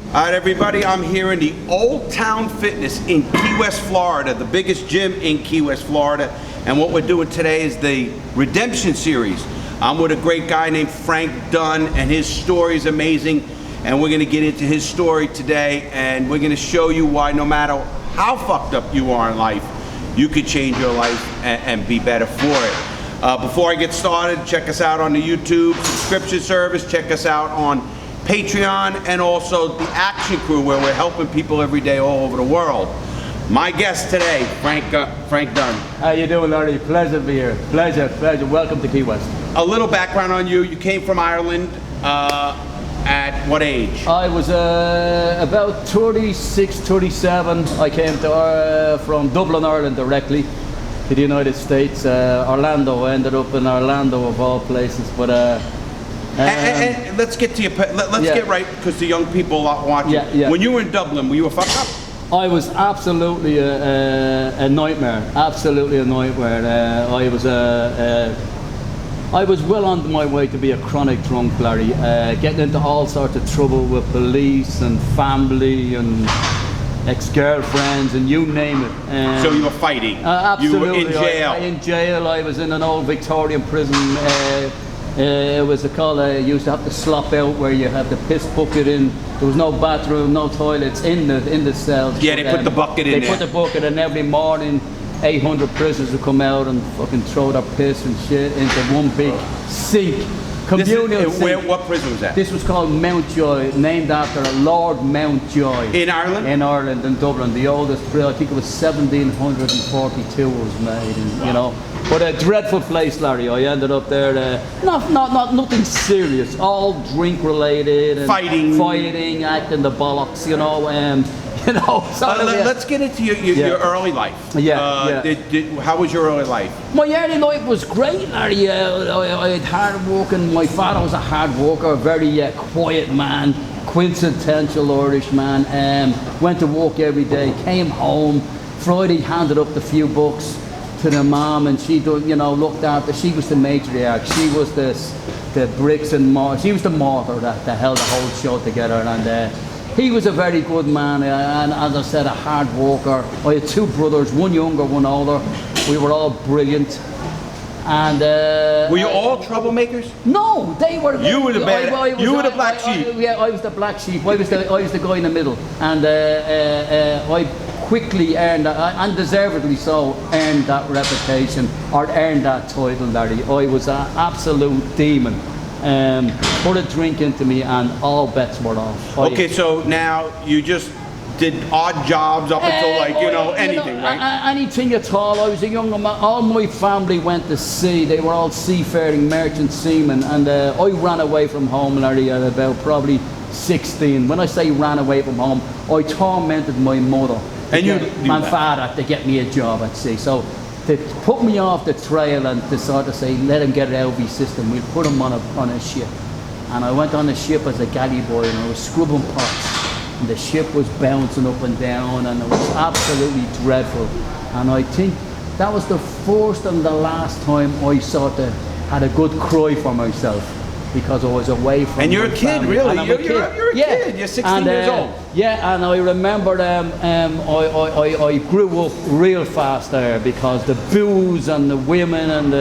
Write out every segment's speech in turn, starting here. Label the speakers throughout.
Speaker 1: All right, everybody, I'm here in the Old Town Fitness in Key West, Florida, the biggest gym in Key West, Florida. And what we're doing today is the Redemption Series. I'm with a great guy named Frank Dunne, and his story is amazing. And we're gonna get into his story today, and we're gonna show you why no matter how fucked up you are in life, you could change your life and be better for it. Before I get started, check us out on the YouTube subscription service, check us out on Patreon, and also the Action Crew, where we're helping people every day all over the world. My guest today, Frank Dunne.
Speaker 2: How you doing, Larry? Pleasure to be here. Pleasure. Welcome to Key West.
Speaker 1: A little background on you. You came from Ireland at what age?
Speaker 2: I was about 36, 37. I came to from Dublin, Ireland directly to the United States. Orlando. I ended up in Orlando of all places. But
Speaker 1: and let's get to your. Let's get right, because the young people are watching.
Speaker 2: Yeah.
Speaker 1: When you were in Dublin, were you a fuck up?
Speaker 2: I was absolutely a nightmare. Absolutely a nightmare. I was well on my way to be a chronic drunk, Larry. Getting into all sorts of trouble with police and family and ex-girlfriends and you name it.
Speaker 1: So you were fighting?
Speaker 2: Absolutely.
Speaker 1: You were in jail?
Speaker 2: In jail. I was in an old Victorian prison. It was a call I used to have to slop out, where you have the piss bucket in. There was no bathroom, no toilets in the cells.
Speaker 1: Yeah, they put the bucket in there.
Speaker 2: They put the bucket, and every morning 800 prisoners would come out and fucking throw their piss and shit into one big sink. Communal sink.
Speaker 1: What prison was that?
Speaker 2: This was called Mountjoy, named after Lord Mountjoy.
Speaker 1: In Ireland?
Speaker 2: In Ireland, in Dublin. The oldest prison, I think it was 1742 was made, and, you know. But a dreadful place, Larry. I ended up there, nothing serious, all drink related and fighting, acting the bollocks, you know. You know.
Speaker 1: Let's get into your early life. How was your early life?
Speaker 2: My early life was great, Larry. I had hard work, and my father was a hard worker, a very quiet man, quintessential Irish man. Went to work every day, came home, Friday handed up the few books to the mom, and she looked after. She was the matriarch. She was the bricks and mortar. She was the mortar that held the whole show together. And he was a very good man, and as I said, a hard worker. I had two brothers, one younger, one older. We were all brilliant. And
Speaker 1: were you all troublemakers?
Speaker 2: No, they were.
Speaker 1: You were the bad. You were the black sheep.
Speaker 2: I was the black sheep. I was the guy in the middle, and I quickly earned, and deservedly so, earned that reputation, or earned that title, Larry. I was an absolute demon. Put a drink into me, and all bets were off.
Speaker 1: Okay, so now you just did odd jobs up until anything, right?
Speaker 2: Anything at all. I was a young man. All my family went to sea. They were all seafaring merchant seamen, and I ran away from home, Larry, at about probably 16. When I say ran away from home, I tormented my mother my father to get me a job at sea. So to put me off the trail and to sort of say, let him get it out of his system, we'll put him on a ship. And I went on a ship as a galley boy, and I was scrubbing pots. And the ship was bouncing up and down, and it was absolutely dreadful. And I think that was the first and the last time I sort of had a good cry for myself, because I was away from.
Speaker 1: And you're a kid, really? You're a kid. You're 16 years old.
Speaker 2: Yeah, and I remember I grew up real fast there, because the booze and the women and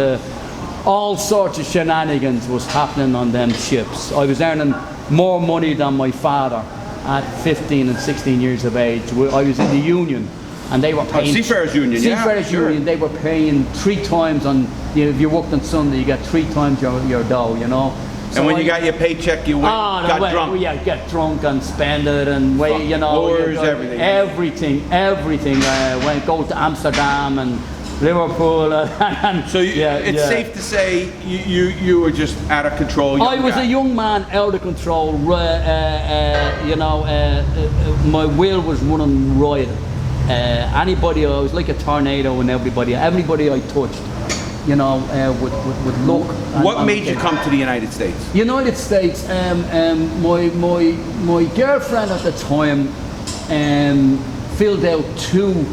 Speaker 2: all sorts of shenanigans was happening on them ships. I was earning more money than my father at 15 and 16 years of age. I was in the union, and they were paying.
Speaker 1: Seafarers Union,
Speaker 2: Seafarers Union. They were paying 3 times on. If you worked on Sunday, you got 3 times your dough. You know.
Speaker 1: So and when you got your paycheck, you got drunk.
Speaker 2: Yeah, get drunk and spend it, and everything. Went go to Amsterdam and Liverpool.
Speaker 1: So it's safe to say you were just out of control.
Speaker 2: I was a young man out of control. My wheel was running riot. Anybody, I was like a tornado, and everybody I touched, would look.
Speaker 1: What made you come to the United States?
Speaker 2: United States. My girlfriend at the time filled out 2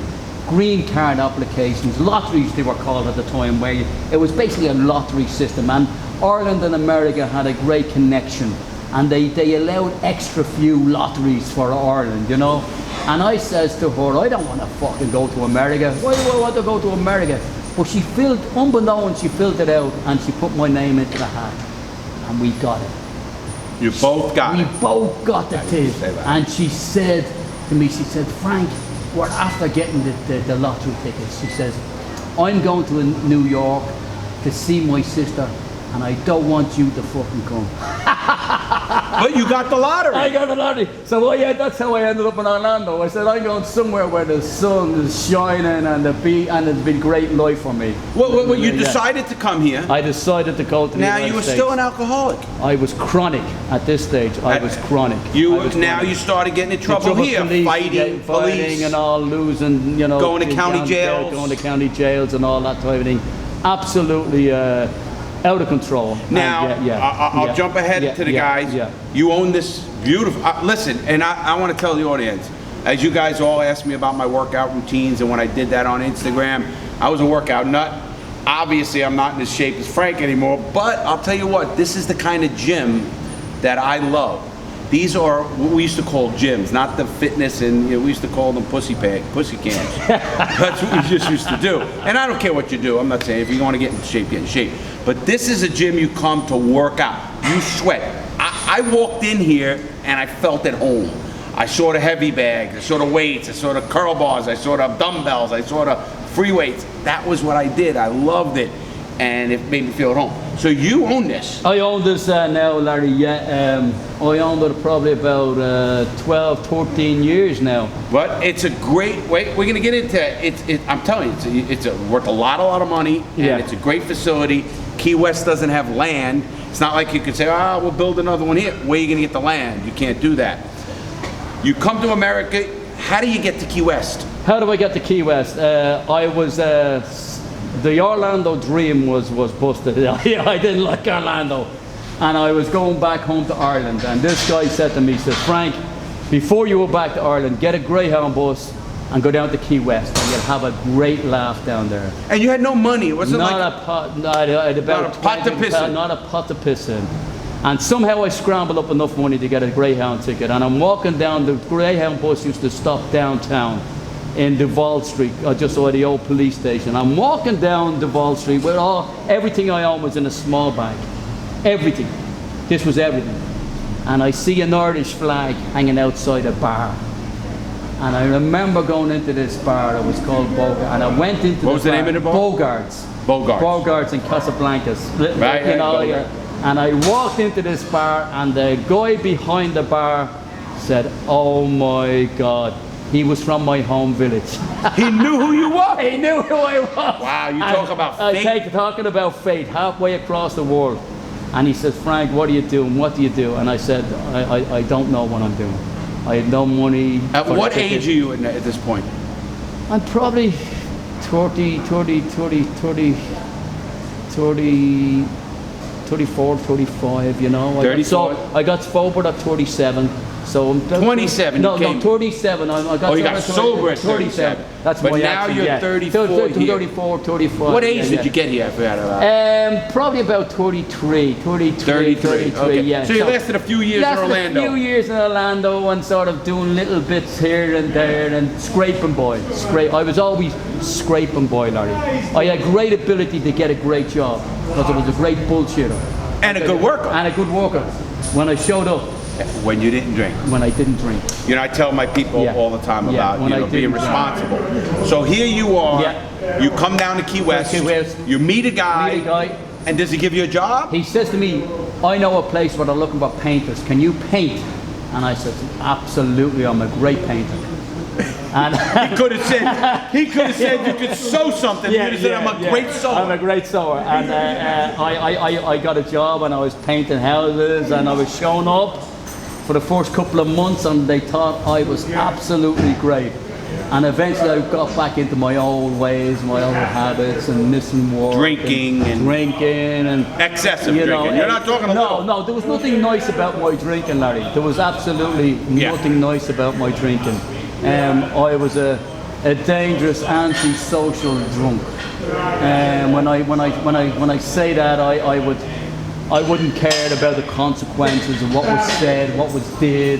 Speaker 2: green card applications, lotteries they were called at the time, where it was basically a lottery system, and Ireland and America had a great connection. and they allowed extra few lotteries for Ireland, you know. And I says to her, I don't want to fucking go to America. Why do I want to go to America? But she filled, unbeknownst, she filled it out and she put my name into the hat. And we got it.
Speaker 1: You both got it.
Speaker 2: We both got the tip. And she said to me, she said, Frank, we're after getting the lottery tickets. She says, I'm going to New York to see my sister and I don't want you to fucking come.
Speaker 1: But you got the lottery.
Speaker 2: I got the lottery. So yeah, that's how I ended up in Orlando. I said, I'm going somewhere where the sun is shining and it's been great life for me.
Speaker 1: Well, you decided to come here.
Speaker 2: I decided to go to the
Speaker 1: Now
Speaker 2: United
Speaker 1: you were
Speaker 2: States.
Speaker 1: still an alcoholic.
Speaker 2: I was chronic at this stage. I was chronic.
Speaker 1: Now you started getting in trouble here, fighting police,
Speaker 2: and all, losing, you know,
Speaker 1: going to county jails,
Speaker 2: going to county jails and all that type of thing. Absolutely out of control.
Speaker 1: Now, I'll jump ahead to the guys.
Speaker 2: Yeah.
Speaker 1: You own this beautiful, listen, and I want to tell the audience, as you guys all asked me about my workout routines, and when I did that on Instagram, I was a workout nut. Obviously, I'm not in as shape as Frank anymore, but I'll tell you what, this is the kind of gym that I love. These are what we used to call gyms, not the fitness, and we used to call them pussy cams. That's what we just used to do. And I don't care what you do. I'm not saying if you want to get in shape, get in shape. But this is a gym you come to work out. You sweat. I walked in here and I felt at home. I saw the heavy bags, I saw the weights, I saw the curl bars, I saw the dumbbells, I saw the free weights. That was what I did. I loved it. And it made me feel at home. So you own this.
Speaker 2: I own this now, Larry. Yeah, I owned it probably about 12, 13 years now.
Speaker 1: But it's a great way. We're going to get into it. I'm telling you, it's worth a lot of money, and it's a great facility. Key West doesn't have land. It's not like you could say, we'll build another one here. Where are you going to get the land? You can't do that. You come to America. How do you get to Key West?
Speaker 2: How do I get to Key West? I was. The Orlando dream was busted. I didn't like Orlando. And I was going back home to Ireland. And this guy said to me, he said, Frank, before you go back to Ireland, get a Greyhound bus and go down to Key West and you'll have a great laugh down there.
Speaker 1: And you had no money. It wasn't
Speaker 2: not a pot to piss in. Not a pot to piss in. And somehow I scrambled up enough money to get a Greyhound ticket. And I'm walking down, the Greyhound bus used to stop downtown in Duval Street, just over the old police station. I'm walking down Duval Street with everything I owned was in a small bag. Everything. This was everything. And I see an Irish flag hanging outside a bar. And I remember going into this bar, it was called Bogart, and I went into
Speaker 1: What was the name of the bar?
Speaker 2: Bogarts in Casablancas.
Speaker 1: Right,
Speaker 2: and I walked into this bar, and the guy behind the bar said, oh my God. He was from my home village.
Speaker 1: He knew who you were.
Speaker 2: He knew who I was.
Speaker 1: Wow, you talk about fate.
Speaker 2: Talking about fate, halfway across the world. And he says, Frank, what do you do? And what do you do? And I said, I don't know what I'm doing. I had no money.
Speaker 1: At what age are you at this point?
Speaker 2: I'm probably 34, 35, you know.
Speaker 1: 34?
Speaker 2: I got sober at 37. So I'm
Speaker 1: 27.
Speaker 2: No, 37. I got
Speaker 1: you got sober at 37.
Speaker 2: That's
Speaker 1: but
Speaker 2: my
Speaker 1: now
Speaker 2: action,
Speaker 1: you're 34
Speaker 2: 34, 35.
Speaker 1: What age did you get here? I forgot about.
Speaker 2: Probably about 33. 33,
Speaker 1: okay.
Speaker 2: yeah.
Speaker 1: So you lasted a few years in Orlando.
Speaker 2: A few years in Orlando and sort of doing little bits here and there and scraping boy. I was always scraping boy, Larry. I had great ability to get a great job because I was a great bullshitter.
Speaker 1: And a good worker.
Speaker 2: And a good worker. When I showed up.
Speaker 1: When you didn't drink.
Speaker 2: When I didn't drink.
Speaker 1: You know, I tell my people all the time about being responsible. So here you are. Yeah. You come down to Key West. You meet a guy. And does he give you a job?
Speaker 2: He says to me, I know a place where they're looking for painters. Can you paint? And I said, absolutely, I'm a great painter. And
Speaker 1: he could have said you could sew something. You could have said, I'm a great sewer.
Speaker 2: I'm a great sewer. And I got a job and I was painting houses and I was showing up for the first couple of months and they thought I was absolutely great. And eventually I got back into my old ways, my old habits and missing work.
Speaker 1: Drinking and
Speaker 2: excessive
Speaker 1: excessive drinking. You're not talking about
Speaker 2: No, there was nothing nice about my drinking, Larry. There was absolutely nothing nice about my drinking. I was a dangerous anti-social drunk. When I say that, I wouldn't care about the consequences of what was said, what was did,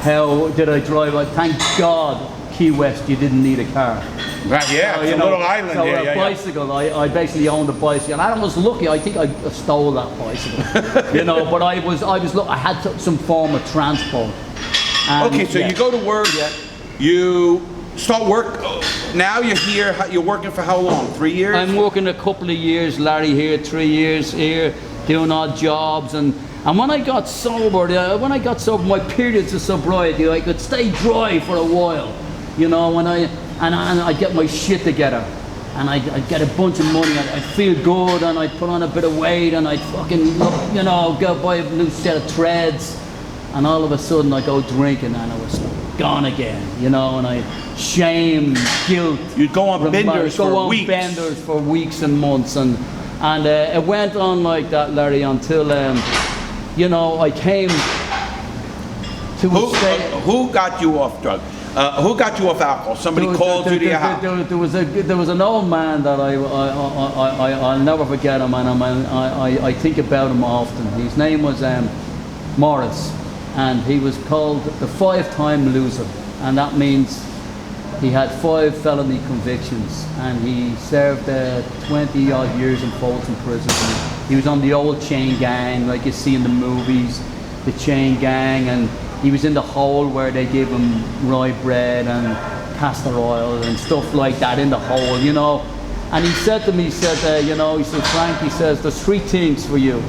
Speaker 2: how did I drive. Thank God, Key West, you didn't need a car.
Speaker 1: Right, yeah, it's a little island
Speaker 2: so
Speaker 1: here.
Speaker 2: A bicycle, I basically owned a bicycle. And I was lucky. I think I stole that bicycle. You know, but I had some form of transport. And,
Speaker 1: okay, so you go to work.
Speaker 2: Yeah.
Speaker 1: You start work. Now you're here. You're working for how long? 3 years?
Speaker 2: I'm working a couple of years, Larry, here, 3 years here, doing odd jobs. And when I got sober, my periods of sobriety, I could stay dry for a while. You know, and I'd get my shit together. And I'd get a bunch of money, I'd feel good, and I'd put on a bit of weight, and I'd fucking, you know, go buy a new set of treads. And all of a sudden I go drinking, and I was gone again, you know, and shame, guilt.
Speaker 1: You'd go on benders for weeks.
Speaker 2: Benders for weeks and months, and it went on like that, Larry, until you know, I came to a state.
Speaker 1: Who got you off drugs? Who got you off alcohol? Somebody called you to your house.
Speaker 2: There was an old man that I'll never forget him, and I think about him often. His name was Morris. And he was called the 5-time loser, and that means he had 5 felony convictions, and he served 20 odd years in Folsom Prison. He was on the old chain gang, like you see in the movies, the chain gang, and he was in the hole where they give him rye bread and castor oil and stuff like that in the hole, you know. And he said to me, you know, he said, Frank, he says, there's 3 things for you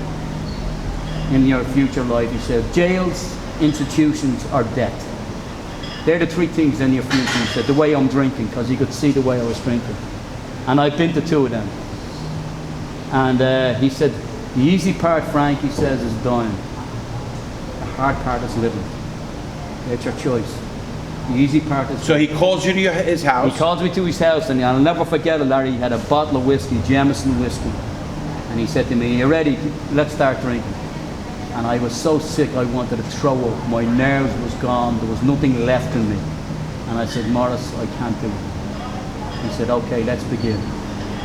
Speaker 2: in your future life. He said, jails, institutions, or death. They're the 3 things in your future. He said, the way I'm drinking, because he could see the way I was drinking. And I've been to 2 of them. And he said, the easy part, Frank, he says, is dying. The hard part is living. It's your choice. The easy part is...
Speaker 1: So he calls you to his house?
Speaker 2: He calls me to his house, and I'll never forget it, Larry. He had a bottle of whiskey, Jameson whiskey. And he said to me, you ready? Let's start drinking. And I was so sick I wanted to throw up. My nerves was gone. There was nothing left in me. And I said, Morris, I can't do it. He said, okay, let's begin.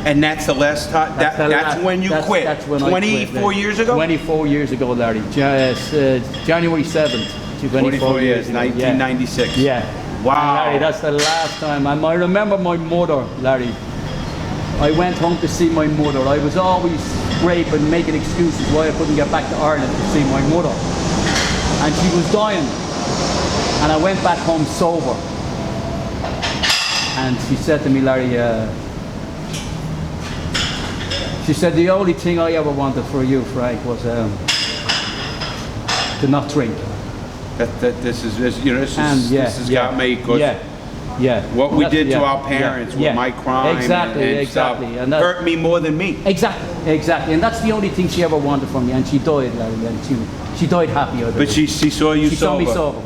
Speaker 1: And that's the last time? That's when you quit?
Speaker 2: That's when I quit.
Speaker 1: 24 years ago?
Speaker 2: 24 years ago, Larry. January 7th.
Speaker 1: 24 years, 1996.
Speaker 2: Yeah.
Speaker 1: Wow.
Speaker 2: And Larry, that's the last time. I remember my mother, Larry. I went home to see my mother. I was always scraping, making excuses why I couldn't get back to Ireland to see my mother. And she was dying. And I went back home sober. And she said to me, Larry, she said, the only thing I ever wanted for you, Frank, was to not drink.
Speaker 1: This has got me good.
Speaker 2: Yeah.
Speaker 1: What we did to our parents with my crime and stuff hurt me more than me.
Speaker 2: Exactly. And that's the only thing she ever wanted from me. And she died, Larry, and she died happy.
Speaker 1: But she saw you sober.
Speaker 2: She saw me sober.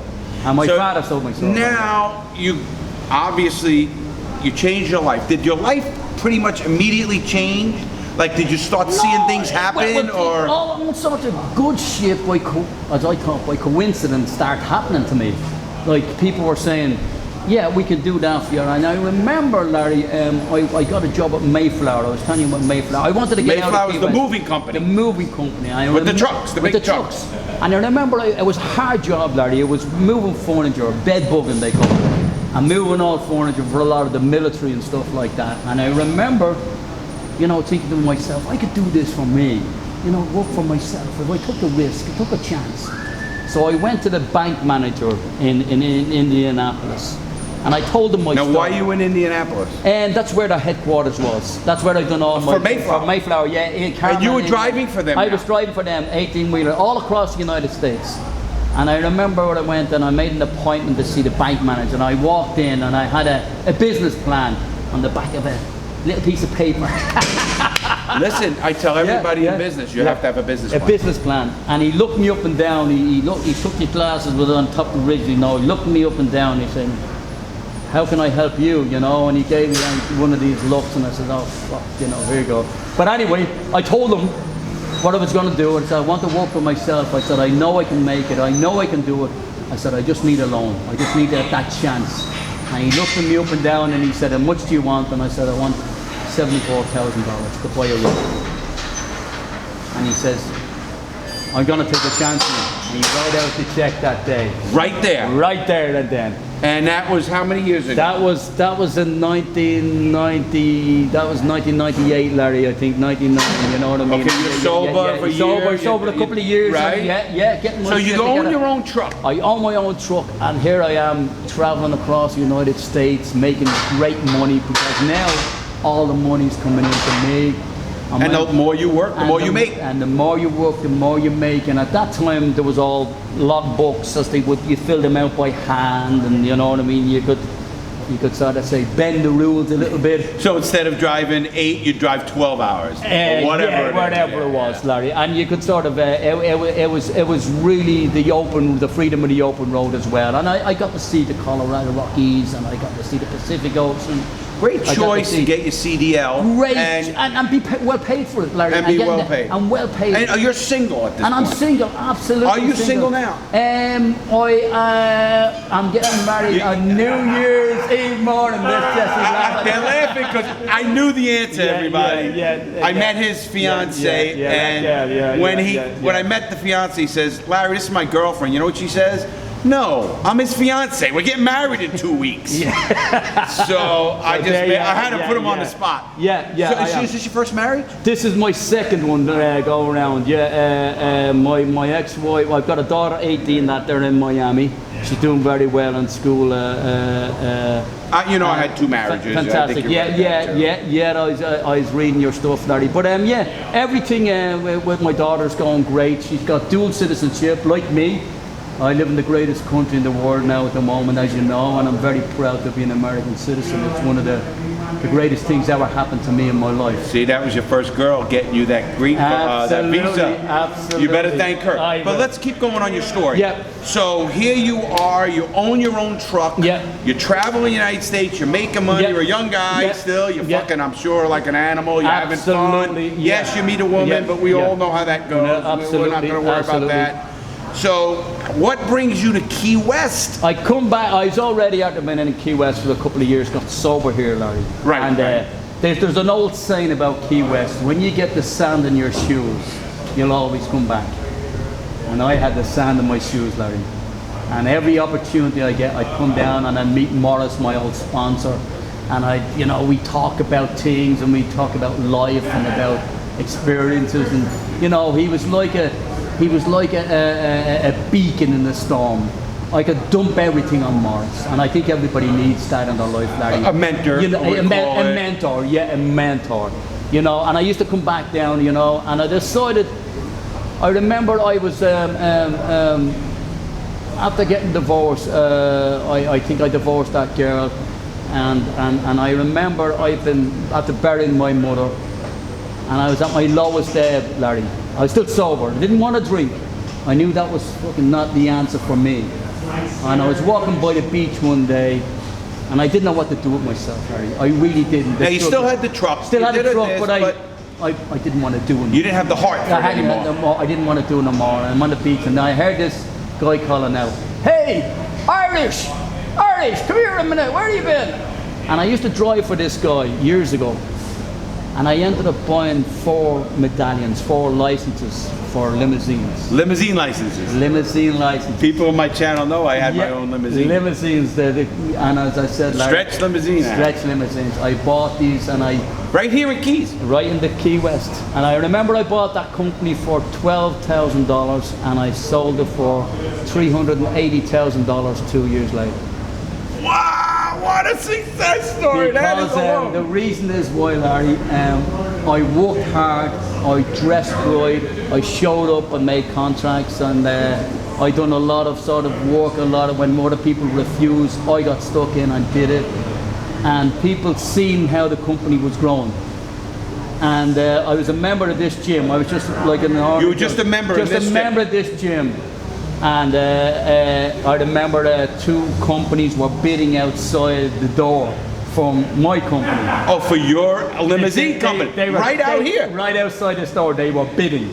Speaker 2: And my father saw me sober.
Speaker 1: Now, you obviously, you changed your life. Did your life pretty much immediately change? Like, did you start seeing things happen, or?
Speaker 2: All sorts of good shit, as I thought, by coincidence, started happening to me. Like, people were saying, yeah, we can do that for you. And I remember, Larry, I got a job at Mayflower. I was telling you about Mayflower. I wanted to get out of
Speaker 1: Mayflower's the moving company.
Speaker 2: The moving company.
Speaker 1: With the trucks, the big trucks.
Speaker 2: And I remember it was a hard job, Larry. It was moving furniture, bed bugging they call it. And moving all furniture for a lot of the military and stuff like that. And I remember, you know, thinking to myself, I could do this for me. You know, work for myself. If I took the risk, I took a chance. So I went to the bank manager in Indianapolis. And I told them my story.
Speaker 1: Now, why are you in Indianapolis?
Speaker 2: And that's where the headquarters was. That's where I've done all my...
Speaker 1: For Mayflower?
Speaker 2: For Mayflower, yeah.
Speaker 1: And you were driving for them?
Speaker 2: I was driving for them, 18-wheeler, all across the United States. And I remember when I went and I made an appointment to see the bank manager. And I walked in and I had a business plan on the back of a little piece of paper.
Speaker 1: Listen, I tell everybody in business, you have to have a business plan.
Speaker 2: A business plan. And he looked me up and down. He took his glasses with on top of the ridge, you know. He looked me up and down. He said, how can I help you, you know? And he gave me one of these looks, and I said, oh, fuck, you know, here you go. But anyway, I told him what I was going to do. I said, I want to work for myself. I said, I know I can make it. I know I can do it. I said, I just need a loan. I just need that chance. And he looked at me up and down, and he said, how much do you want? And I said, I want $74,000 to buy a room. And he says, I'm going to take a chance on it. And you wrote out the check that day.
Speaker 1: Right there.
Speaker 2: Right there and then.
Speaker 1: And that was how many years ago?
Speaker 2: That was in 1990. That was 1998, Larry. I think 1990. You know what I mean?
Speaker 1: Okay, you're sober for a year.
Speaker 2: Sober a couple of years.
Speaker 1: Right?
Speaker 2: Yeah. Getting my
Speaker 1: So you
Speaker 2: shit
Speaker 1: own
Speaker 2: together.
Speaker 1: your own truck.
Speaker 2: I own my own truck, and here I am traveling across the United States, making great money because now all the money's coming into me.
Speaker 1: And the more you work, the more you make.
Speaker 2: And the more you work, the more you make. And at that time, there was all log books, as you fill them out by hand, and you know what I mean. You could sort of say bend the rules a little bit.
Speaker 1: So instead of driving 8, you drive 12 hours, or
Speaker 2: whatever it was, Larry. And you could sort of it was really the freedom of the open road as well. And I got to see the Colorado Rockies, and I got to see the Pacific Ocean.
Speaker 1: Great choice to get your CDL.
Speaker 2: Great, and be well paid for it, Larry.
Speaker 1: And be well paid.
Speaker 2: And well paid.
Speaker 1: And you're single at this point.
Speaker 2: And I'm single, absolutely.
Speaker 1: Are you single now?
Speaker 2: I'm getting married on New Year's Eve morning.
Speaker 1: They're laughing because I knew the answer, everybody. I met his fiance, and when I met the fiance, he says, "Larry, this is my girlfriend." You know what she says? No, I'm his fiance. We're getting married in 2 weeks. So I had to put him on the spot. So is this your first marriage?
Speaker 2: This is my second one go around. My ex-wife. I've got a daughter, 18, that they're in Miami. She's doing very well in school.
Speaker 1: I had 2 marriages.
Speaker 2: Fantastic. I was reading your stuff, Larry. But everything with my daughter's going great. She's got dual citizenship, like me. I live in the greatest country in the world now at the moment, as you know, and I'm very proud to be an American citizen. It's one of the greatest things ever happened to me in my life.
Speaker 1: See, that was your first girl getting you that green that visa.
Speaker 2: Absolutely.
Speaker 1: You better thank her. But let's keep going on your story. So here you are, you own your own truck. You're traveling the United States, you're making money, you're a young guy still, you're fucking, I'm sure, like an animal, you're having fun. Yes, you meet a woman, but we all know how that goes. We're not going to worry about that. So, what brings you to Key West?
Speaker 2: I come back. I was already out there in Key West for a couple of years. Got sober here, Larry. And there's an old saying about Key West: when you get the sand in your shoes, you'll always come back. And I had the sand in my shoes, Larry. And every opportunity I get, I come down and I meet Morris, my old sponsor, and we talk about things and we talk about life and about experiences, and he was like a beacon in the storm. I could dump everything on Morris, and I think everybody needs that in their life, Larry.
Speaker 1: A mentor.
Speaker 2: A mentor. And I used to come back down, and I decided. I remember I was after getting divorced. I think I divorced that girl, and I remember after burying my mother, and I was at my lowest ebb, Larry. I was still sober. I didn't want to drink. I knew that was fucking not the answer for me. And I was walking by the beach one day, and I didn't know what to do with myself, Harry. I really didn't.
Speaker 1: Now you still had the truck.
Speaker 2: Still had the truck, but I didn't want to do it.
Speaker 1: You didn't have the heart for it anymore.
Speaker 2: I didn't want to do it no more. I'm on the beach, and I heard this guy calling out, "Hey, Irish, come here a minute. Where have you been?" And I used to drive for this guy years ago. And I ended up buying 4 medallions, 4 licenses for limousines.
Speaker 1: Limousine licenses?
Speaker 2: Limousine licenses.
Speaker 1: People on my channel know I had my own limousine.
Speaker 2: Limousines, and as I said,
Speaker 1: stretch limousines.
Speaker 2: Stretch limousines. I bought these, and
Speaker 1: right here in Keys?
Speaker 2: Right in the Key West. And I remember I bought that company for $12,000, and I sold it for $380,000 2 years later.
Speaker 1: Wow! What a success story! That is alone.
Speaker 2: The reason is why, Larry, I worked hard, I dressed right, I showed up and made contracts, and I done a lot of sort of work, when other people refused, I got stuck in and did it. And people seen how the company was growing. And I was a member of this gym. I was just like an
Speaker 1: You were just a member of this gym?
Speaker 2: Just a member of this gym. And I remember 2 companies were bidding outside the door from my company.
Speaker 1: Oh, for your limousine company?
Speaker 2: They were
Speaker 1: right out here?
Speaker 2: Right outside the store, they were bidding.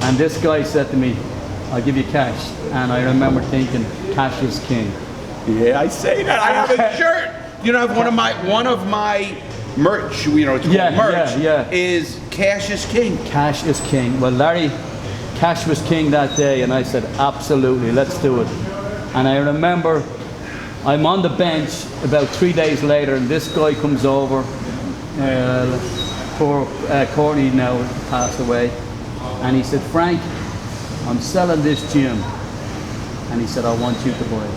Speaker 2: And this guy said to me, "I'll give you cash." And I remember thinking, cash is king.
Speaker 1: Yeah, I say that. I have a shirt. I have one of my merch, it's called merch, is cash is king.
Speaker 2: Cash is king. Well, Larry, Cash was king that day, and I said, absolutely, let's do it. And I remember I'm on the bench about 3 days later, and this guy comes over. Poor Courtney now passed away, and he said, Frank, I'm selling this gym, and he said, I want you to buy it.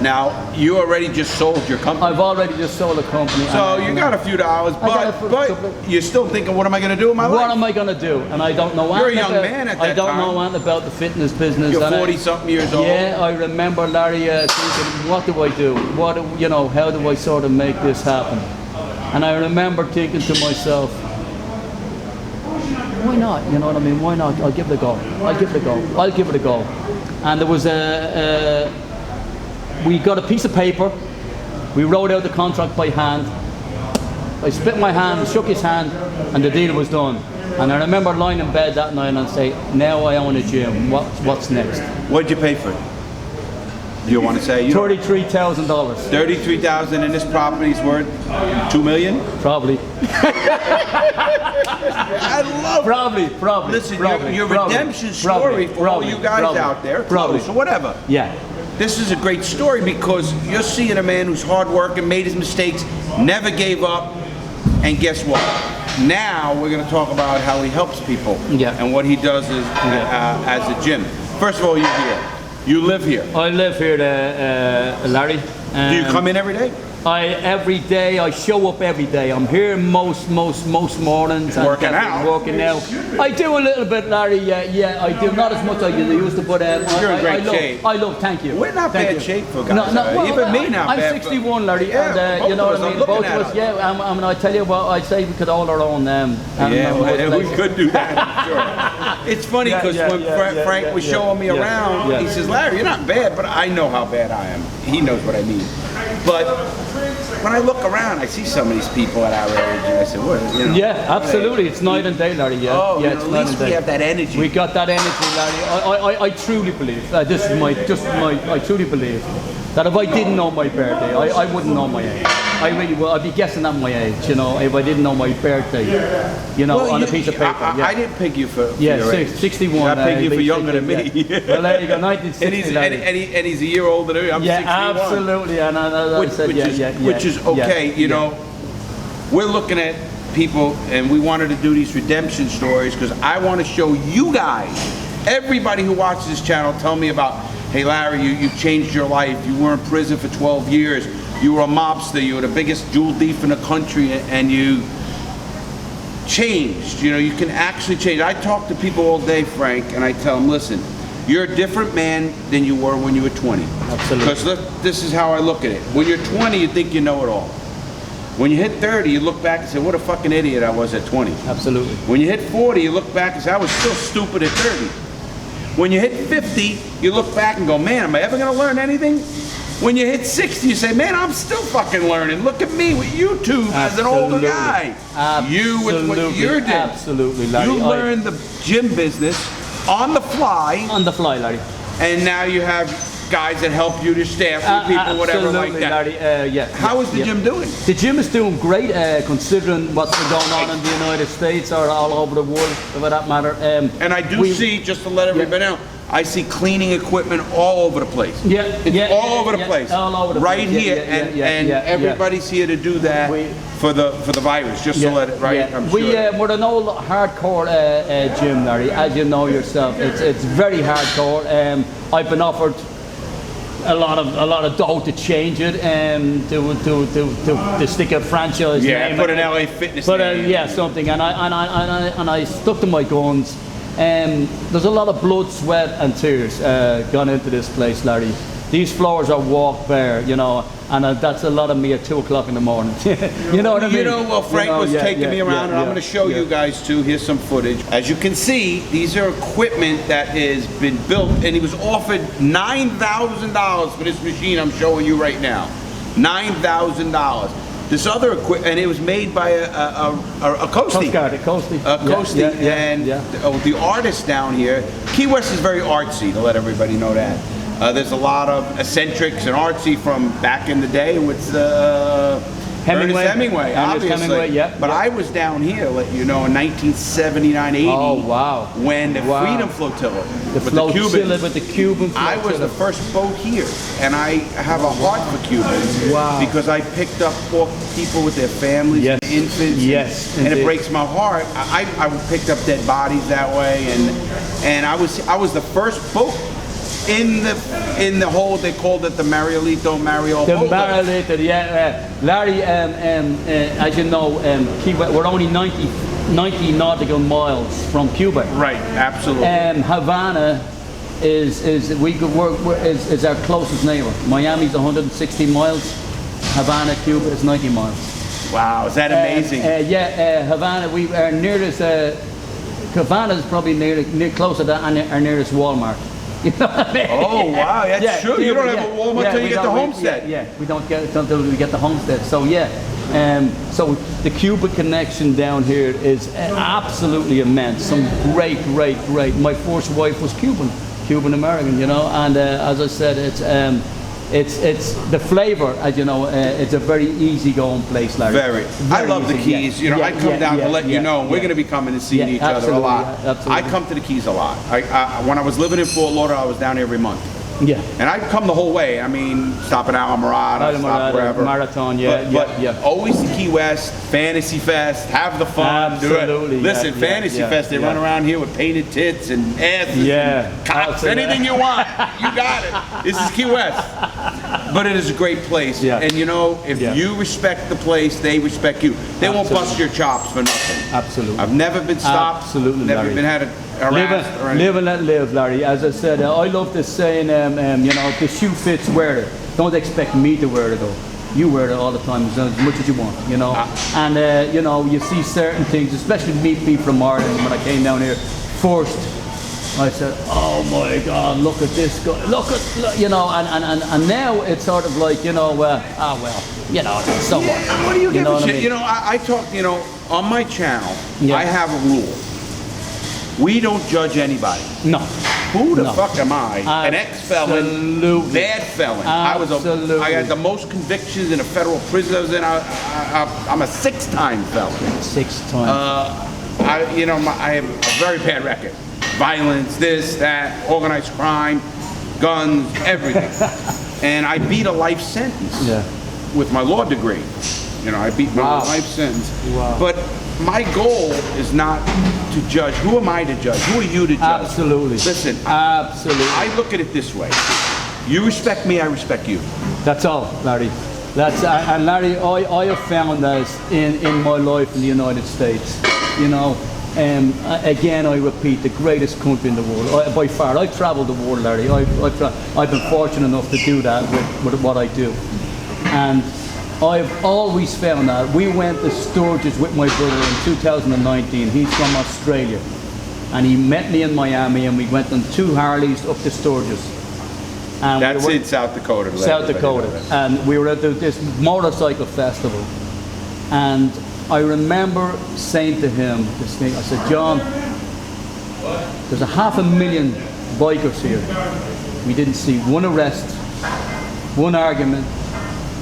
Speaker 1: Now, you already just sold your company.
Speaker 2: I've already just sold a company.
Speaker 1: So you got a few dollars, but you're still thinking, what am I going to do with my life?
Speaker 2: What am I going to do? And I don't know.
Speaker 1: You're a young man at that time.
Speaker 2: I don't know anything about the fitness business.
Speaker 1: You're 40-something years old.
Speaker 2: Yeah, I remember Larry thinking, what do I do? How do I sort of make this happen? And I remember thinking to myself, why not? You know what I mean? Why not? I'll give it a go. I'll give it a go. I'll give it a go. And there was we got a piece of paper. We wrote out the contract by hand. I split my hand, shook his hand, and the deal was done. And I remember lying in bed that night and say, now I own a gym. What's next?
Speaker 1: What'd you pay for it? Do you want to say?
Speaker 2: $33,000.
Speaker 1: $33,000, and this property's worth $2 million?
Speaker 2: Probably.
Speaker 1: I love
Speaker 2: Probably.
Speaker 1: Listen,
Speaker 2: probably,
Speaker 1: your redemption story for all you guys out there, close or whatever.
Speaker 2: Yeah.
Speaker 1: This is a great story because you're seeing a man who's hardworking, made his mistakes, never gave up, and guess what? Now we're going to talk about how he helps people and what he does as a gym. First of all, you're here. You live here.
Speaker 2: I live here, Larry.
Speaker 1: Do you come in every day?
Speaker 2: Every day, I show up every day. I'm here most mornings.
Speaker 1: Working out?
Speaker 2: Working out. I do a little bit, Larry, yeah, I do. Not as much as I used to, but
Speaker 1: you're in great shape.
Speaker 2: Thank you.
Speaker 1: We're not bad shape for guys. Even me now.
Speaker 2: I'm 61, Larry,
Speaker 1: yeah,
Speaker 2: and you know what I mean? Both of us,
Speaker 1: yeah.
Speaker 2: I mean, I tell you what, I'd say we could all our own.
Speaker 1: We could do that, I'm sure. It's funny because when Frank was showing me around, he says, Larry, you're not bad, but I know how bad I am. He knows what I mean. But when I look around, I see some of these people at our age, and I say, "What?" You know?
Speaker 2: Yeah, absolutely. It's night and day, Larry. Yeah.
Speaker 1: Oh,
Speaker 2: yeah.
Speaker 1: At least we have that energy.
Speaker 2: We got that energy, Larry. I truly believe. I truly believe that if I didn't know my birthday, I wouldn't know my age. I really would. I'd be guessing at my age, you know, if I didn't know my birthday, you know, on a piece of paper.
Speaker 1: I didn't pick you for
Speaker 2: your age. 61.
Speaker 1: I picked you for younger than me.
Speaker 2: Well, there you go, 1960.
Speaker 1: And he's a year older than me. I'm 61.
Speaker 2: Absolutely. And
Speaker 1: which is okay. You know, we're looking at people, and we wanted to do these redemption stories because I want to show you guys, everybody who watches this channel, tell me about, hey Larry, you've changed your life. You were in prison for 12 years. You were a mobster. You were the biggest jewel thief in the country, and you changed. You know, you can actually change. I talk to people all day, Frank, and I tell them, listen, you're a different man than you were when you were 20.
Speaker 2: Absolutely.
Speaker 1: Because this is how I look at it. When you're 20, you think you know it all. When you hit 30, you look back and say, what a fucking idiot I was at 20.
Speaker 2: Absolutely.
Speaker 1: When you hit 40, you look back and say, I was still stupid at 30. When you hit 50, you look back and go, man, am I ever going to learn anything? When you hit 60, you say, man, I'm still fucking learning. Look at me with YouTube as an older guy.
Speaker 2: Absolutely.
Speaker 1: You with what you're doing.
Speaker 2: Absolutely, Larry.
Speaker 1: You learned the gym business on the fly.
Speaker 2: On the fly, Larry.
Speaker 1: And now you have guys that help you, to staff you, people, whatever like that.
Speaker 2: Larry,
Speaker 1: How is the gym doing?
Speaker 2: The gym is doing great, considering what's been going on in the United States or all over the world, for that matter.
Speaker 1: And I do see, just to let everybody know, I see cleaning equipment all over the place. It's all over the place.
Speaker 2: All over the
Speaker 1: right
Speaker 2: place.
Speaker 1: here, and everybody's here to do that for the virus, just to let it I'm sure.
Speaker 2: We're an old hardcore gym, Larry, as you know yourself. It's very hardcore. I've been offered a lot of dough to change it and to stick a franchise name.
Speaker 1: Put an LA Fitness name.
Speaker 2: Something. And I stuck to my guns. There's a lot of blood, sweat, and tears gone into this place, Larry. These floors are walk bare, you know, and that's a lot of me at 2 o'clock in the morning. You know what I mean?
Speaker 1: You know, well, Frank was taking me around, and I'm going to show you guys too. Here's some footage. As you can see, these are equipment that has been built, and he was offered $9,000 for this machine I'm showing you right now. $9,000. This other equipment, and it was made by a Coastie. Coastie. The artist down here, Key West is very artsy, to let everybody know that. There's a lot of eccentrics and artsy from back in the day with Ernest Hemingway,
Speaker 2: Ernest
Speaker 1: obviously.
Speaker 2: Hemingway, yeah.
Speaker 1: But I was down here, in 1979, 80.
Speaker 2: Oh, wow.
Speaker 1: When the
Speaker 2: Wow.
Speaker 1: Freedom Flotilla
Speaker 2: The
Speaker 1: with
Speaker 2: flotilla
Speaker 1: the Cubans.
Speaker 2: with the Cuban
Speaker 1: I was
Speaker 2: flotilla.
Speaker 1: the first boat here, and I have a heart for Cubans.
Speaker 2: Wow.
Speaker 1: Because I picked up poor people with their families,
Speaker 2: Yes.
Speaker 1: and infants.
Speaker 2: Yes,
Speaker 1: and it
Speaker 2: indeed.
Speaker 1: breaks my heart. I picked up dead bodies that way, and I was the first boat in the hold. They called it the Mariolito
Speaker 2: The
Speaker 1: boat.
Speaker 2: Mariolito, yeah. Larry, as you know, we're only 90 nautical miles from Cuba.
Speaker 1: Right, absolutely.
Speaker 2: Havana is our closest neighbor. Miami's 160 miles. Havana, Cuba is 90 miles.
Speaker 1: Wow, is that amazing?
Speaker 2: Havana, we are nearest. Havana is probably closer to our nearest Walmart. You know what I mean?
Speaker 1: Oh wow, that's true. You don't have a Walmart until you get to Homestead.
Speaker 2: We don't get it until we get to Homestead. So so the Cuba connection down here is absolutely immense. Some great. My first wife was Cuban American, and as I said, it's the flavor, as you know. It's a very easy-going place, Larry.
Speaker 1: Very. I love the
Speaker 2: easy,
Speaker 1: Keys. I come down to let you know we're going to be coming and seeing each other a lot.
Speaker 2: Absolutely.
Speaker 1: I come to the Keys a lot. When I was living in Fort Lauderdale, I was down every month.
Speaker 2: Yeah.
Speaker 1: And I'd come the whole way. I mean, stop at Almirada, stop wherever.
Speaker 2: Marathon,
Speaker 1: But always the Key West, Fantasy Fest, have the fun,
Speaker 2: Absolutely,
Speaker 1: do it. Listen, Fantasy Fest, they run around here with painted tits and asses and cocks, anything you want. You got it. This is Key West. But it is a great place.
Speaker 2: Yeah.
Speaker 1: And if you respect the place, they respect you. They won't bust your chops for nothing.
Speaker 2: Absolutely.
Speaker 1: I've never been stopped.
Speaker 2: Absolutely,
Speaker 1: Never
Speaker 2: Larry.
Speaker 1: been harassed or anything.
Speaker 2: Live and let live, Larry. As I said, I love this saying, if the shoe fits, wear it. Don't expect me to wear it though. You wear it all the time as much as you want, And, you see certain things, especially me from Ireland, when I came down here first, I said, oh my God, look at this guy, and now it's sort of like, so what?
Speaker 1: What do you give a shit? I talk, on my channel, I have a rule. We don't judge anybody.
Speaker 2: No.
Speaker 1: Who the fuck am I? An ex-felon, bad felon.
Speaker 2: Absolutely.
Speaker 1: I got the most convictions in a federal prison I was in. I'm a 6-time felon.
Speaker 2: 6 times.
Speaker 1: I have a very bad record. Violence, this, that, organized crime, guns, everything. And I beat a life sentence with my law degree. I beat my life sentence.
Speaker 2: Wow.
Speaker 1: But my goal is not to judge. Who am I to judge? Who are you to judge?
Speaker 2: Absolutely.
Speaker 1: Listen,
Speaker 2: absolutely.
Speaker 1: I look at it this way. You respect me, I respect you.
Speaker 2: That's all, Larry. And Larry, I have found that in my life in the United States, again, I repeat, the greatest country in the world, by far. I've traveled the world, Larry. I've been fortunate enough to do that with what I do. And I've always found that. We went to Sturgis with my brother in 2019. He's from Australia. And he met me in Miami, and we went on 2 Harleys up to Sturgis. And
Speaker 1: that's in South Dakota.
Speaker 2: South Dakota. And we were at this motorcycle festival. And I remember saying to him this thing. I said, John, there's 500,000 bikers here. We didn't see one arrest, one argument,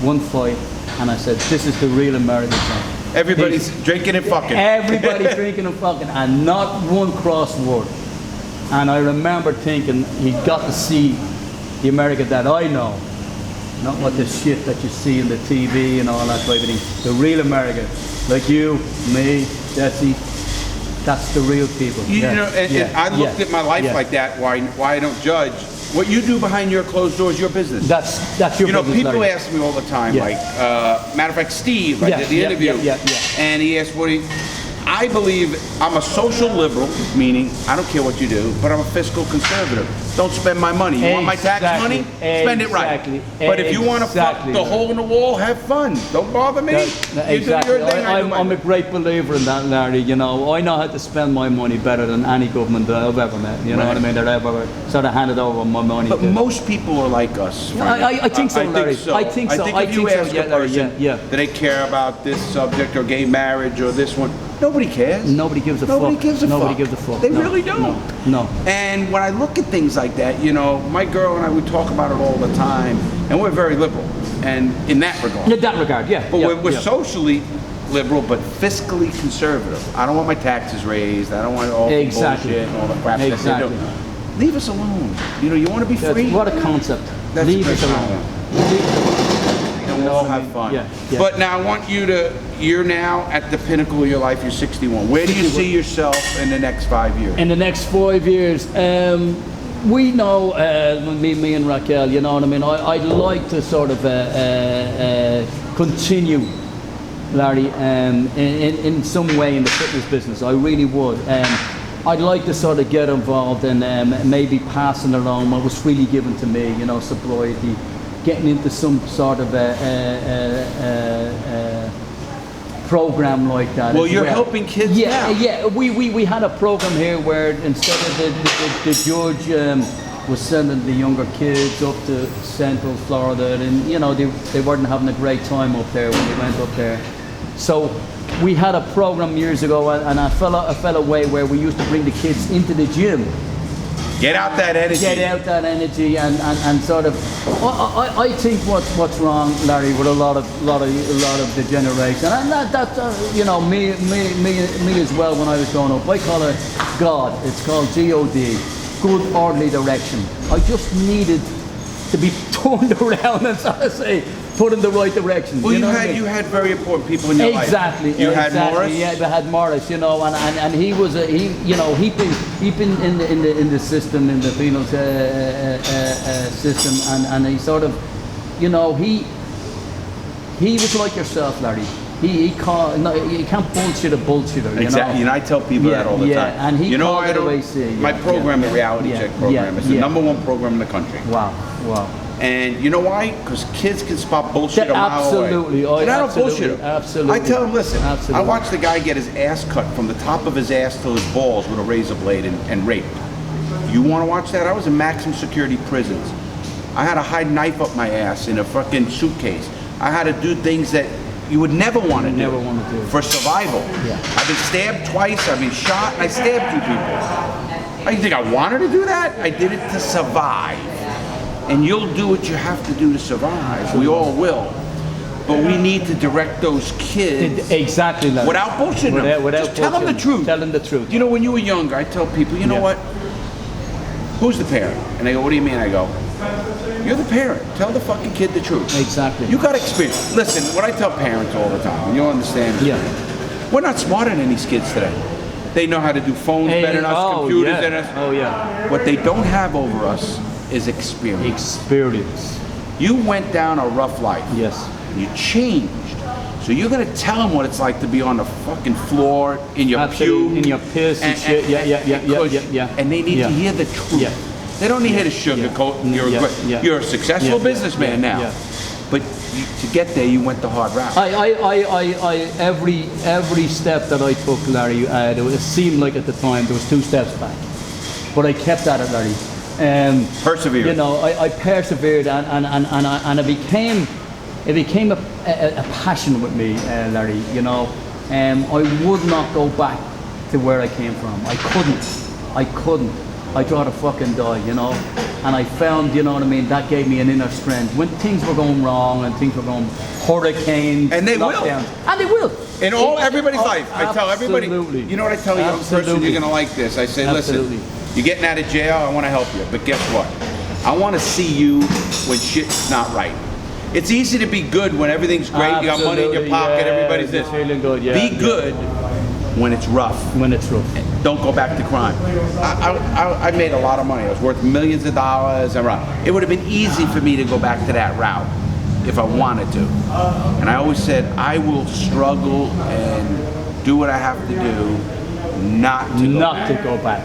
Speaker 2: one fight. And I said, this is the real American thing.
Speaker 1: Everybody's drinking and fucking.
Speaker 2: Everybody's drinking and fucking, and not one cross word. And I remember thinking, he got to see the America that I know. Not what the shit that you see in the TV and all that type of thing. The real America. Like you, me, Jesse. That's the real people.
Speaker 1: I looked at my life like that, why I don't judge. What you do behind your closed doors is your business.
Speaker 2: That's your business.
Speaker 1: People
Speaker 2: Larry.
Speaker 1: ask me all the time, matter of fact, Steve, I did the interview, and he asked I believe I'm a social liberal, meaning I don't care what you do, but I'm a fiscal conservative. Don't spend my money. You want my tax money? Spend it right. But if you want to fuck the hole in the wall, have fun. Don't bother me.
Speaker 2: Exactly. I'm a great believer in that, Larry. I know how to spend my money better than any government that I've ever met. You know what I mean? That I've ever sort of handed over my money
Speaker 1: But
Speaker 2: to.
Speaker 1: most people are like us.
Speaker 2: I think so, Larry. I think so.
Speaker 1: If you ask a person, do they care about this subject or gay marriage or this one? Nobody cares.
Speaker 2: Nobody gives a fuck.
Speaker 1: Nobody gives a fuck. They really don't.
Speaker 2: No.
Speaker 1: And when I look at things like that, my girl and I, we talk about it all the time, and we're very liberal. and in that regard.
Speaker 2: In that regard, yeah.
Speaker 1: But
Speaker 2: yeah,
Speaker 1: we're
Speaker 2: yeah.
Speaker 1: socially liberal, but fiscally conservative. I don't want my taxes raised. I don't want all the bullshit and all the crap that they do. Leave us alone. You know, you want to be free?
Speaker 2: What a concept.
Speaker 1: That's
Speaker 2: Leave
Speaker 1: a
Speaker 2: us
Speaker 1: great
Speaker 2: alone.
Speaker 1: And we'll all have fun.
Speaker 2: Yeah, yeah.
Speaker 1: But now I want you to, you're now at the pinnacle of your life, you're 61. Where do you see yourself in the next 5 years?
Speaker 2: In the next 5 years, we know, me and Raquel, you know what I mean? I'd like to sort of continue, Larry, in some way in the fitness business. I really would. I'd like to sort of get involved in maybe passing along what was freely given to me, you know, sobriety, getting into some sort of program like that.
Speaker 1: Well, you're helping kids now.
Speaker 2: Yeah. We had a program here where instead of the judge was sending the younger kids up to Central Florida, and you know they weren't having a great time up there when they went up there. So we had a program years ago, and I fell away where we used to bring the kids into the gym.
Speaker 1: Get out that energy.
Speaker 2: Get out that energy, and sort of. I think what's wrong, Larry, with a lot of the generation, and that you know me as well. When I was growing up, I call it God. It's called God, good orderly direction. I just needed to be turned around and sort of say, put in the right direction.
Speaker 1: Well,
Speaker 2: you
Speaker 1: had very important people in your life.
Speaker 2: Exactly.
Speaker 1: You had Morris.
Speaker 2: Yeah, we had Morris. You know, and he was he'd been in the system, in the penal system, and he sort of, you know, he was like yourself, Larry. You can't bullshit a bullshitter.
Speaker 1: Exactly, and I tell people that all the time.
Speaker 2: And he called it
Speaker 1: my program, the reality check program, is the #1 program in the country.
Speaker 2: Wow.
Speaker 1: And you know why? Because kids can spot bullshit a mile
Speaker 2: absolutely.
Speaker 1: away. And I don't bullshit them.
Speaker 2: Absolutely.
Speaker 1: I tell them, listen,
Speaker 2: absolutely.
Speaker 1: I watched the guy get his ass cut from the top of his ass to his balls with a razor blade and raped. You want to watch that? I was in maximum security prisons. I had to hide a knife up my ass in a fucking suitcase. I had to do things that you would never want to do for survival.
Speaker 2: Yeah.
Speaker 1: I've been stabbed twice, I've been shot, and I stabbed 2 people. You think I wanted to do that? I did it to survive. And you'll do what you have to do to survive. We all will. But we need to direct those kids
Speaker 2: exactly like
Speaker 1: without bullshitting them. Just tell them the truth.
Speaker 2: Tell them the truth.
Speaker 1: You know, when you were younger, I tell people, you know what? Who's the parent? And they go, what do you mean? I go, you're the parent. Tell the fucking kid the truth.
Speaker 2: Exactly.
Speaker 1: You got experience. Listen, what I tell parents all the time, and you'll understand.
Speaker 2: Yeah.
Speaker 1: We're not smarter than these kids today. They know how to do phones better than us, computers than us.
Speaker 2: Oh yeah.
Speaker 1: What they don't have over us is experience.
Speaker 2: Experience.
Speaker 1: You went down a rough life.
Speaker 2: Yes.
Speaker 1: You changed. So you're gonna tell them what it's like to be on the fucking floor in your
Speaker 2: puke, in your piss and shit. Yeah.
Speaker 1: And they need to hear the truth.
Speaker 2: Yeah.
Speaker 1: They don't need to hear the sugarcoat. You're a successful businessman now.
Speaker 2: Yeah.
Speaker 1: But to get there, you went the hard route.
Speaker 2: Every step that I took, Larry, it seemed like at the time there was 2 steps back, but I kept at it, Larry.
Speaker 1: Persevered.
Speaker 2: You know, I persevered, and it became a passion with me, Larry. You know, I would not go back to where I came from. I couldn't. I'd rather fucking die, you know. And I found, you know what I mean, that gave me an inner strength. When things were going wrong and things were going hurricanes,
Speaker 1: and they
Speaker 2: lockdowns, and they will.
Speaker 1: In everybody's life. I tell everybody, you know what I tell a young person, you're gonna like this. I say, listen, you're getting out of jail, I wanna help you, but guess what? I wanna see you when shit's not right. It's easy to be good when everything's great, you got money in your pocket, everybody's this.
Speaker 2: Feeling good,
Speaker 1: Be good when it's rough.
Speaker 2: When it's rough.
Speaker 1: Don't go back to crime. I made a lot of money. I was worth millions of dollars. It would have been easy for me to go back to that route if I wanted to. And I always said, I will struggle and do what I have to do not to go back.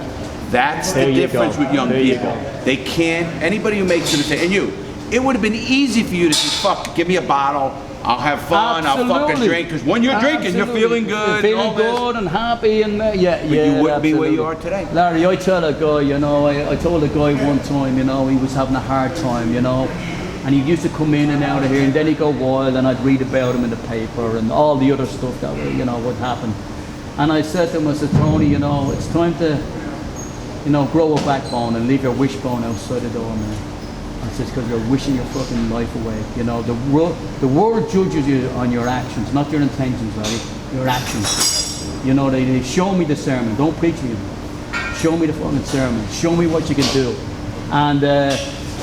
Speaker 1: That's the difference with young people. They can't, anybody who makes a mistake, and you, it would have been easy for you to say, fuck, give me a bottle, I'll have fun, I'll fucking drink, because when you're drinking, you're feeling good.
Speaker 2: You're feeling good and happy, and
Speaker 1: but you wouldn't be where you are today.
Speaker 2: Larry, I tell a guy, you know, I told a guy one time, you know, he was having a hard time, you know, and he used to come in and out of here, and then he'd go wild, and I'd read about him in the paper, and all the other stuff that, you know, would happen. And I said to him, I said, Tony, you know, it's time to, you know, grow a backbone and leave your wishbone outside the door, man. I says, because you're wishing your fucking life away. You know, the world judges you on your actions, not your intentions, right? Your actions. You know, they show me the sermon. Don't preach me. Show me the fucking sermon. Show me what you can do. And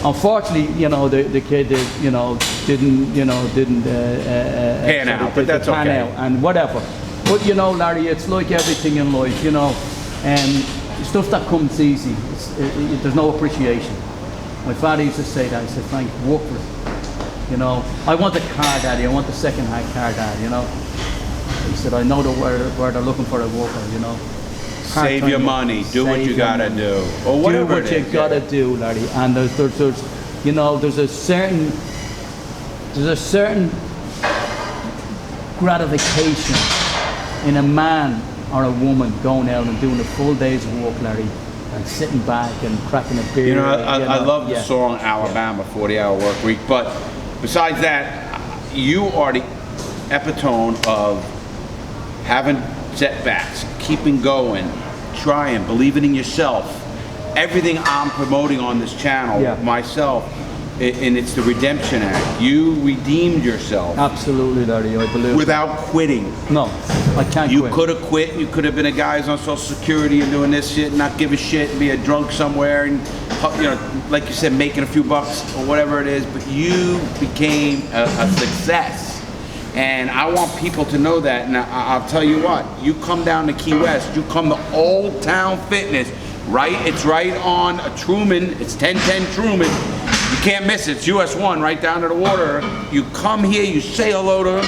Speaker 2: unfortunately, you know, the kid, you know, didn't
Speaker 1: pan out, but that's okay.
Speaker 2: And whatever. But you know, Larry, it's like everything in life. You know, stuff that comes easy. There's no appreciation. My father used to say that. He said, Frank, work for it. You know, I want the car, Daddy. I want the second-hand car, Dad. You know. He said, I know where they're looking for a worker. You know.
Speaker 1: Save your money. Do what you gotta do. Or whatever
Speaker 2: do what you gotta do, Larry. And there's you know, there's a certain gratification in a man or a woman going out and doing a full day's work, Larry, and sitting back and cracking a beer.
Speaker 1: You know, I love the song Alabama, 40-hour work week. But besides that, you are the epitome of having setbacks, keeping going, trying, believing in yourself. Everything I'm promoting on this channel, myself, and it's the Redemption Act. You redeemed yourself.
Speaker 2: Absolutely, Larry, I believe.
Speaker 1: Without quitting.
Speaker 2: No, I can't quit.
Speaker 1: You could have quit. You could have been a guy who's on Social Security and doing this shit, and not give a shit, and be a drunk somewhere, and, you know, like you said, making a few bucks or whatever it is. But you became a success. And I want people to know that. And I'll tell you what, you come down to Key West, you come to Old Town Fitness, right? It's right on Truman. It's 1010 Truman. You can't miss it. It's US 1 right down to the water. You come here, you say hello to him,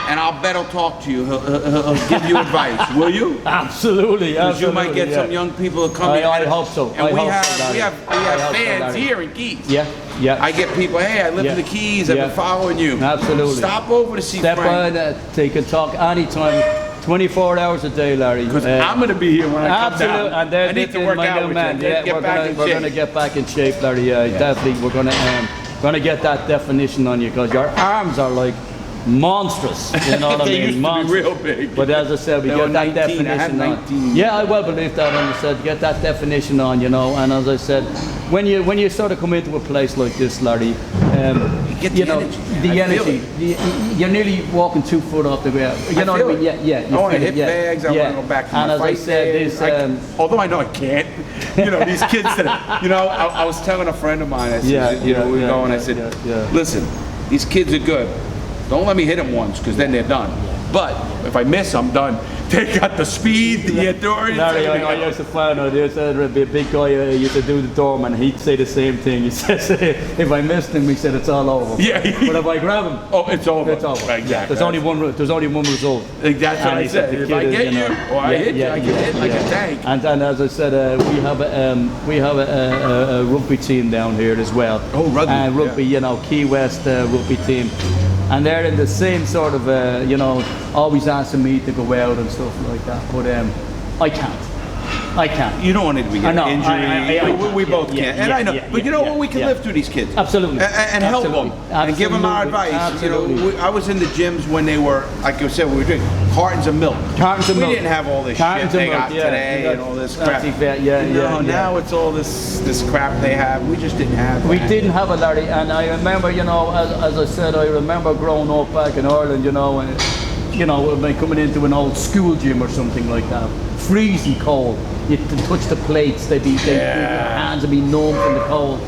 Speaker 1: and I'll bet he'll talk to you. He'll give you advice. Will you?
Speaker 2: Absolutely.
Speaker 1: Because you might get some young people to come in.
Speaker 2: I hope so.
Speaker 1: And we have fans here in Keys.
Speaker 2: Yeah. Yeah.
Speaker 1: I get people, hey, I live in the Keys, I've been following you.
Speaker 2: Absolutely.
Speaker 1: Stop over to see
Speaker 2: Step
Speaker 1: Frank.
Speaker 2: They can talk anytime, 24 hours a day, Larry.
Speaker 1: Because I'm going to be here when I come down.
Speaker 2: And
Speaker 1: I need to work out with you.
Speaker 2: Yeah, we're going to get back in shape, Larry. Definitely. We're going to get that definition on you because your arms are like monstrous. You know what I mean?
Speaker 1: They used to be real big.
Speaker 2: But as I said, we get that definition on. Yeah, I well believe that. And I said, get that definition on, you know. And as I said, when you sort of come into a place like this, Larry,
Speaker 1: you know,
Speaker 2: the energy. You're nearly walking 2 foot off the ground. You know what I mean? Yeah.
Speaker 1: I want to hit bags. I want to go back to my fight days. Although I know I can't. You know, these kids that, you know, I was telling a friend of mine, I said, we were going, I said, listen, these kids are good. Don't let me hit them once, because then they're done. But if I miss, I'm done. They got the speed, the endurance.
Speaker 2: Larry, I used to find out, there's a big guy who used to do the doorman. He'd say the same thing. He says, if I missed him, he said, it's all over.
Speaker 1: Yeah.
Speaker 2: But if I grab him,
Speaker 1: it's over.
Speaker 2: It's over.
Speaker 1: Exactly.
Speaker 2: Yeah, there's only one result.
Speaker 1: That's what I said. If I get you, or I hit you, I get hit like a tank.
Speaker 2: And as I said, we have a rugby team down here as well.
Speaker 1: Oh, rugby.
Speaker 2: Rugby, you know, Key West rugby team. And they're in the same sort of, you know, always asking me to go out and stuff like that. But I can't.
Speaker 1: You don't want it to be an injury. We both can't. And I know. But you know what? We can live through these kids.
Speaker 2: Absolutely.
Speaker 1: And help them. And give them our advice.
Speaker 2: Absolutely.
Speaker 1: You know, I was in the gyms when they were, like you said, we were drinking cartons of milk.
Speaker 2: Cartons of milk.
Speaker 1: We didn't have all this shit they got today and all this crap. Now it's all this crap they have. We just didn't have that.
Speaker 2: We didn't have it, Larry. And I remember, you know, as I said, I remember growing up back in Ireland, you know, coming into an old school gym or something like that. Freezing cold. You'd touch the plates, your hands would be numb from the cold.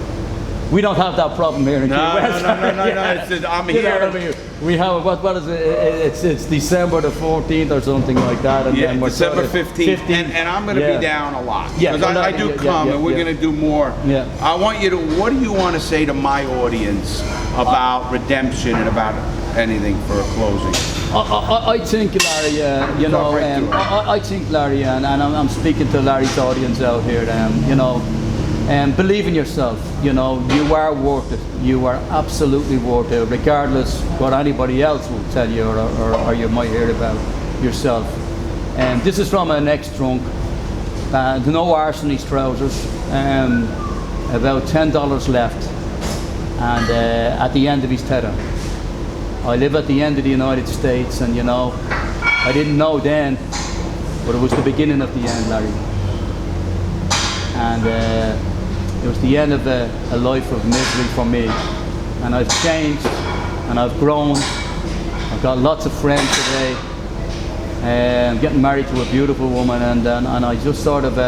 Speaker 2: We don't have that problem here in Key West.
Speaker 1: No. I'm here.
Speaker 2: You know what I mean? We have, what is it? It's December the 14th or something like that. And then we're
Speaker 1: December 15th. And I'm going to be down a lot. Because I do come and we're going to do more.
Speaker 2: Yeah.
Speaker 1: I want you to, what do you want to say to my audience about redemption and about anything for a closing?
Speaker 2: I think, Larry, you know, I think, Larry, and I'm speaking to Larry's audience out here, you know, believe in yourself. You know, you are worth it. You are absolutely worth it, regardless what anybody else will tell you or you might hear about yourself. And this is from an ex-drunk. No arse in his trousers. About $10 left, and at the end of his tether. I live at the end of the United States, and you know, I didn't know then, but it was the beginning of the end, Larry. And It was the end of a life of misery for me. And I've changed, and I've grown. I've got lots of friends today. I'm getting married to a beautiful woman, and I just sort of,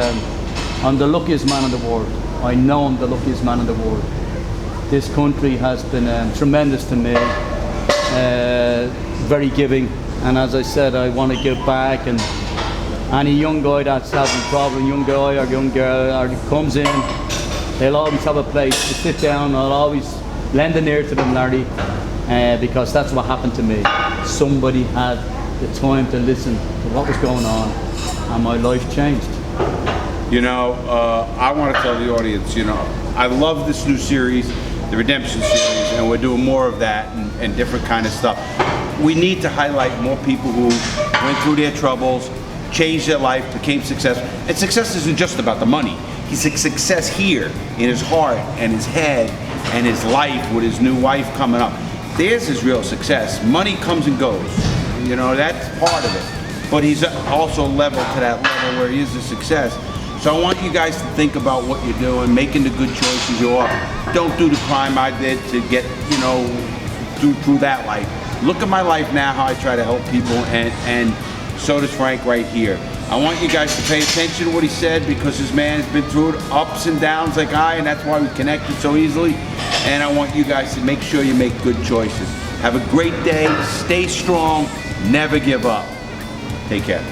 Speaker 2: I'm the luckiest man in the world. I know I'm the luckiest man in the world. This country has been tremendous to me, very giving, and as I said, I want to give back. And any young guy that's having a problem, young guy or young girl, or comes in, they'll always have a place to sit down. I'll always lend an ear to them, Larry, because that's what happened to me. Somebody had the time to listen to what was going on, and my life changed.
Speaker 1: You know, I want to tell the audience, you know, I love this new series, the Redemption series, and we're doing more of that and different kind of stuff. We need to highlight more people who went through their troubles, changed their life, became successful. And success isn't just about the money. He's a success here in his heart and his head and his life with his new wife coming up. There's his real success. Money comes and goes. You know, that's part of it. But he's also leveled to that level where he is a success. So I want you guys to think about what you're doing, making the good choices you are. Don't do the crime I did to get, you know, through that life. Look at my life now, how I try to help people, and so does Frank right here. I want you guys to pay attention to what he said, because this man has been through ups and downs like I, and that's why we connected so easily. And I want you guys to make sure you make good choices. Have a great day, stay strong, never give up. Take care.